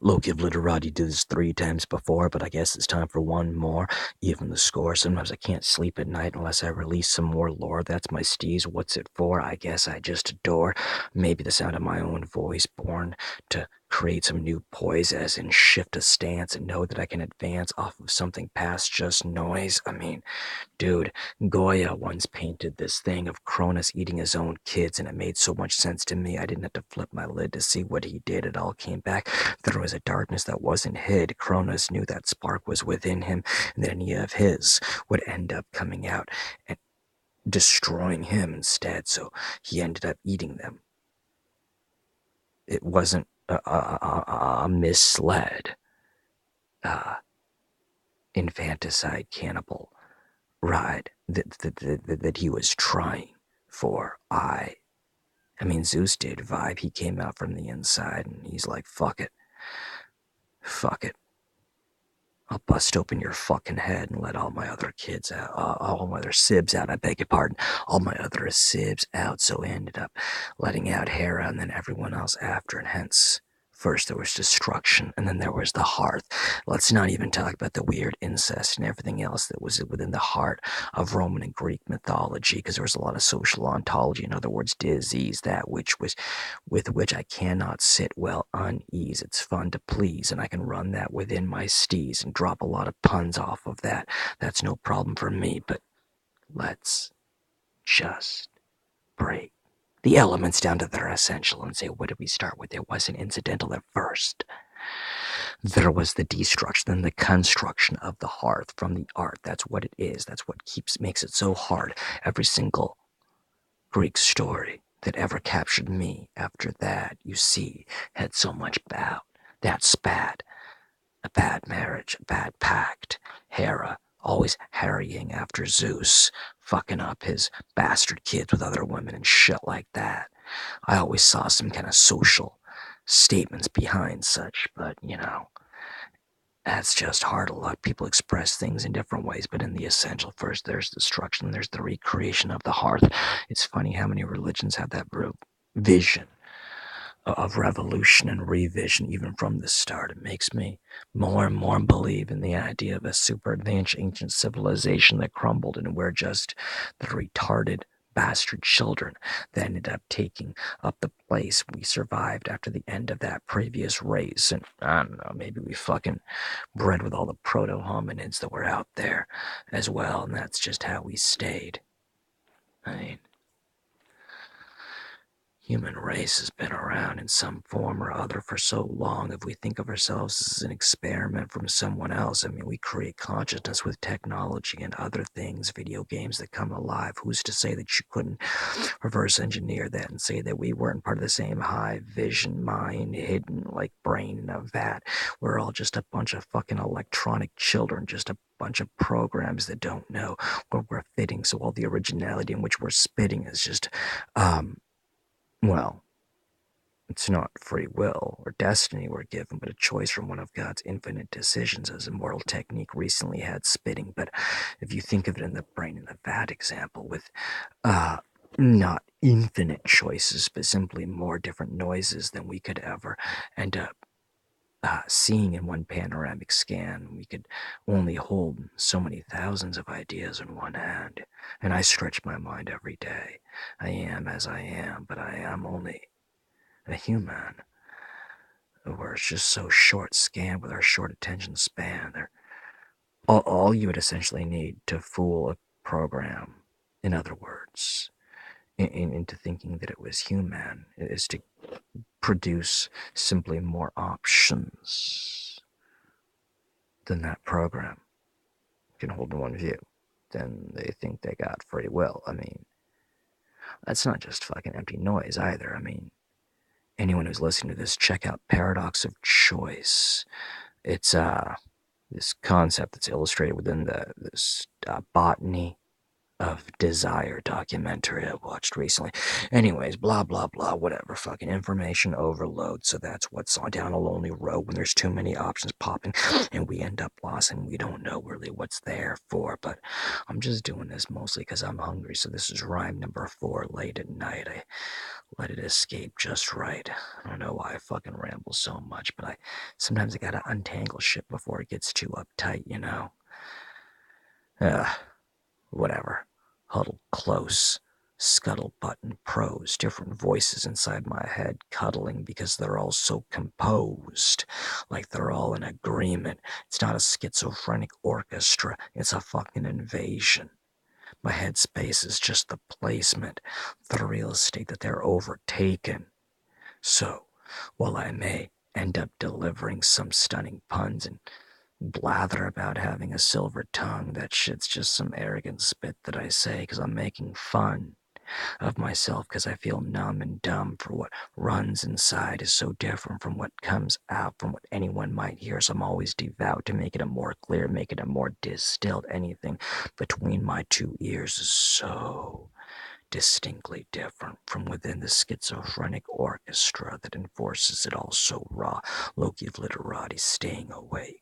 Loki of Literati did this 3 times before, but I guess it's time for one more. Even the score. Sometimes I can't sleep at night unless I release some more lore. That's my steez. What's it for? I guess I just adore. Maybe the sound of my own voice, born to create some new poise, as in shift a stance and know that I can advance off of something past just noise. I mean, dude, Goya once painted this thing of Cronus eating his own kids, and it made so much sense to me I didn't have to flip my lid to see what he did. It all came back. There was a darkness that wasn't hid. Cronus knew that spark was within him, and that any of his would end up coming out and destroying him instead, so he ended up eating them. It wasn't a misled uh, infanticide cannibal ride that he was trying for. I mean, Zeus did vibe. He came out from the inside and he's like, fuck it. Fuck it. I'll bust open your fucking head and let all my other kids out, all my other sibs out, I beg your pardon, all my other sibs out. So I ended up letting out Hera and then everyone else after, and hence, first there was destruction, and then there was the hearth. Let's not even talk about the weird incest and everything else that was within the heart of Roman and Greek mythology, because there was a lot of social ontology, in other words, disease, that which was with which I cannot sit well unease. It's fun to please, and I can run that within my steez and drop a lot of puns off of that. That's no problem for me, but let's just break the elements down to their essential and say, what did we start with? It wasn't incidental at first. There was the destruction and the construction of the hearth from the art. That's what it is. That's what makes it so hard. Every single Greek story that ever captured me after that, you see, had so much about that spat, a bad marriage, a bad pact, Hera always harrying after Zeus, fucking up his bastard kids with other women and shit like that. I always saw some kind of social statements behind such, but that's just hard. A lot of people express things in different ways, but in the essential, first there's destruction, there's the recreation of the hearth. It's funny how many religions have that vision of revolution and revision, even from the start. It makes me more and more believe in the idea of a super advanced ancient civilization that crumbled, and we're just the retarded bastard children that ended up taking up the place we survived after the end of that previous race. And I don't know, maybe we fucking bred with all the proto hominids that were out there as well, and that's just how we stayed. I mean, human race has been around in some form or other for so long. If we think of ourselves as an experiment from someone else, I mean, we create consciousness with technology and other things, video games that come alive. Who's to say that you couldn't reverse engineer that and say that we weren't part of the same high vision mind, hidden like brain in a vat? We're all just a bunch of fucking electronic children, just a bunch of programs that don't know where we're fitting. So all the originality in which we're spitting is just, well, it's not free will or destiny we're given, but a choice from one of God's infinite decisions, as Immortal Technique recently had spitting. But if you think of it in the brain in the vat example, with not infinite choices, but simply more different noises than we could ever end up seeing in one panoramic scan, we could only hold so many thousands of ideas in one hand. And I stretch my mind every day. I am as I am, but I am only a human. We're just so short scanned with our short attention span. All you would essentially need to fool a program, in other words, into thinking that it was human, is to produce simply more options than that program can hold in one view. Then they think they got free will. I mean, that's not just fucking empty noise either. I mean, anyone who's listening to this, check out Paradox of Choice. It's this concept that's illustrated within this botany of Desire documentary I watched recently. Anyways, blah blah blah, whatever. Fucking information overload. So that's what's on down a lonely road when there's too many options popping, and we end up lost and we don't know really what's there for. But I'm just doing this mostly because I'm hungry. So this is rhyme number 4. Late at night, I let it escape just right. I don't know why I fucking ramble so much, but I sometimes I gotta untangle shit before it gets too uptight, you know. Ugh. Whatever. Huddled close. Scuttlebutt and prose, different voices inside my head cuddling because they're all so composed, like they're all in agreement. It's not a schizophrenic orchestra, it's a fucking invasion. My headspace is just the placement, the real estate that they're overtaken. So, while I may end up delivering some stunning puns and blather about having a silver tongue, that shit's just some arrogant spit that I say because I'm making fun of myself because I feel numb and dumb for what runs inside is so different from what comes out, from what anyone might hear. So I'm always devout to make it a more clear, make it a more distilled. Anything between my two ears is so distinctly different from within the schizophrenic orchestra that enforces it all so raw. Loki of literati staying awake.